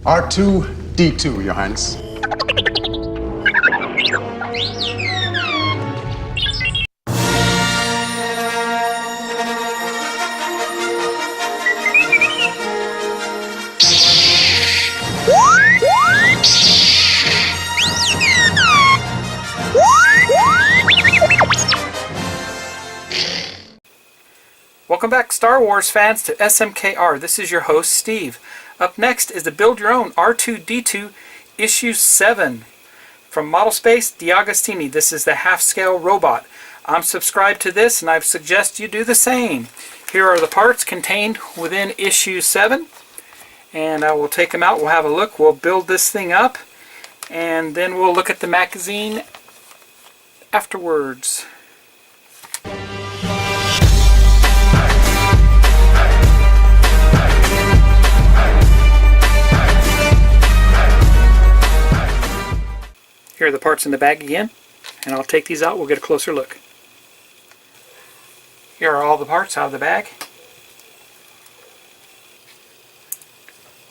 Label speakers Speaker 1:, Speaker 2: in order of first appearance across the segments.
Speaker 1: R2-D2, Your Highness.
Speaker 2: Welcome back, Star Wars fans, to SMKR. This is your host, Steve. Up next is the Build Your Own R2-D2 Issue 7. From Model Space, D'Agostini. This is the half-scale robot. I'm subscribed to this, and I suggest you do the same. Here are the parts contained within Issue 7. And I will take them out. We'll have a look. We'll build this thing up. And then we'll look at the magazine afterwards. Here are the parts in the bag again, and I'll take these out. We'll get a closer look. Here are all the parts out of the bag.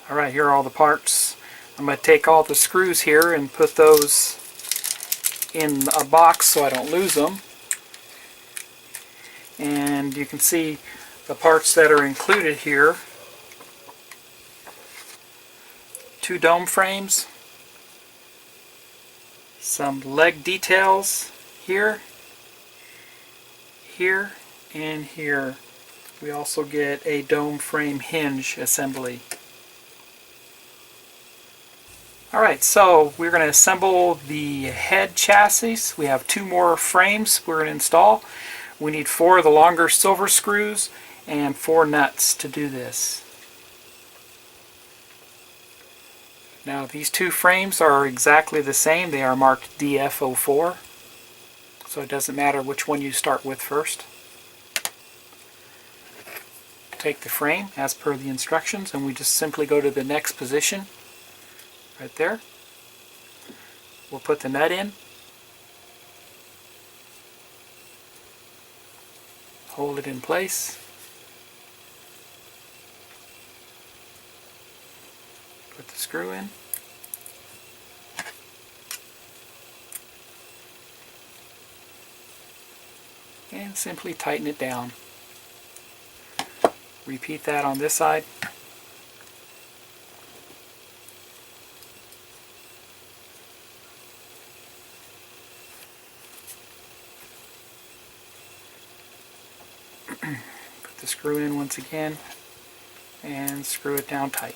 Speaker 2: Alright, here are all the parts. I'm going to take all the screws here and put those in a box so I don't lose them. And you can see the parts that are included here. 2 dome frames. Some leg details here, here, and here. We also get a dome frame hinge assembly. Alright, so we're going to assemble the head chassis. We have 2 more frames we're going to install. We need 4 of the longer silver screws and 4 nuts to do this. Now these 2 frames are exactly the same. They are marked DF04, so it doesn't matter which one you start with first. Take the frame as per the instructions, and we just simply go to the next position right there. We'll put the nut in, hold it in place, put the screw in, and simply tighten it down. Repeat that on this side. Put the screw in once again and screw it down tight.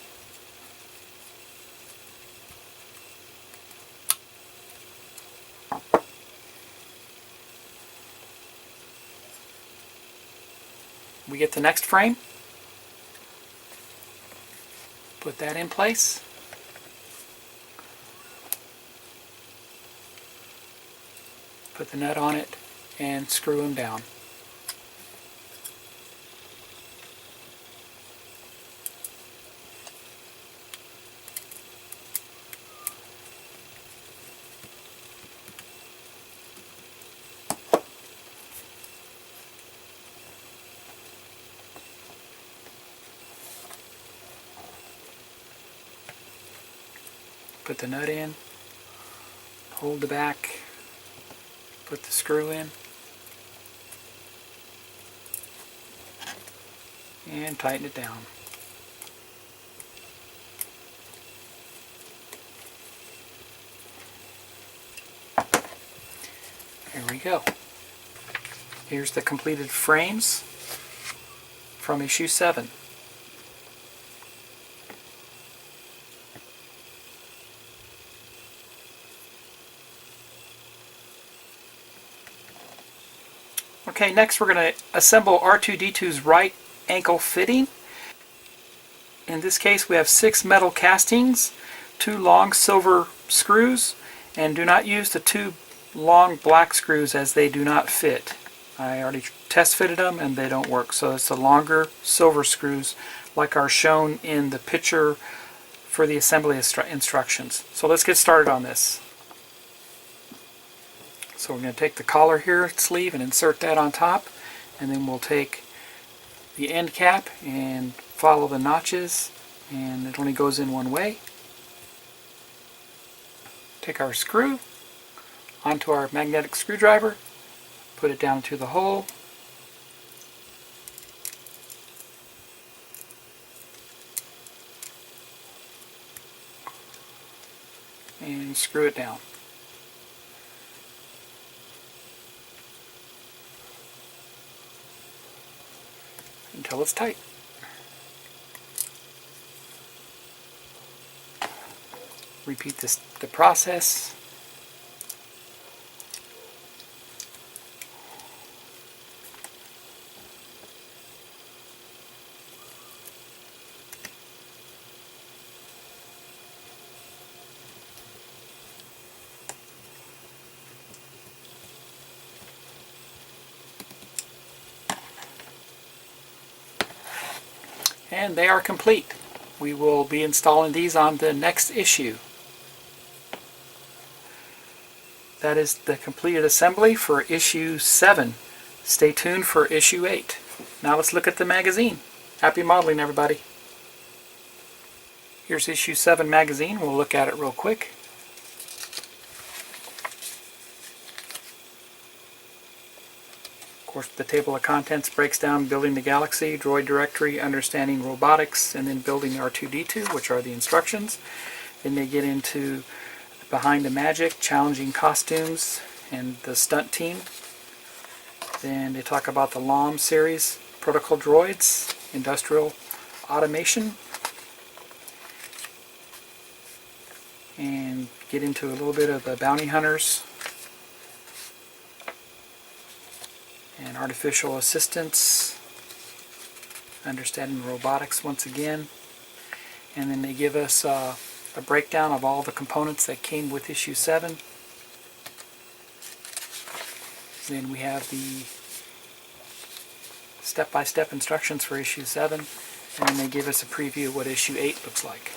Speaker 2: We get the next frame, put that in place, put the nut on it, and screw them down. Put the nut in, hold the back, put the screw in, and tighten it down. There we go. Here's the completed frames from issue 7. Okay, next we're going to assemble R2-D2's right ankle fitting. In this case we have 6 metal castings, 2 long silver screws, and do not use the 2 long black screws as they do not fit. I already test fitted them and they don't work, so it's the longer silver screws like are shown in the picture for the assembly instructions. So let's get started on this. So we're going to take the collar here, sleeve, and insert that on top, and then we'll take the end cap and follow the notches, and it only goes in one way. take our screw onto our magnetic screwdriver, put it down into the hole, and screw it down. Until it's tight. Repeat the process. And they are complete. We will be installing these on the next issue. That is the completed assembly for issue 7. Stay tuned for issue 8. Now let's look at the magazine. Happy modeling, everybody. Here's issue 7 magazine. We'll look at it real quick. Of course, the table of contents breaks down building the galaxy, droid directory, understanding robotics, and then building R2-D2, which are the instructions. Then they get into behind the magic, challenging costumes, and the stunt team. Then they talk about the LOM series, protocol droids, industrial automation, and get into a little bit of the bounty hunters and artificial assistance, understanding robotics once again. And then they give us a breakdown of all the components that came with issue 7. Then we have the step-by-step instructions for issue 7, and then they give us a preview of what issue 8 looks like.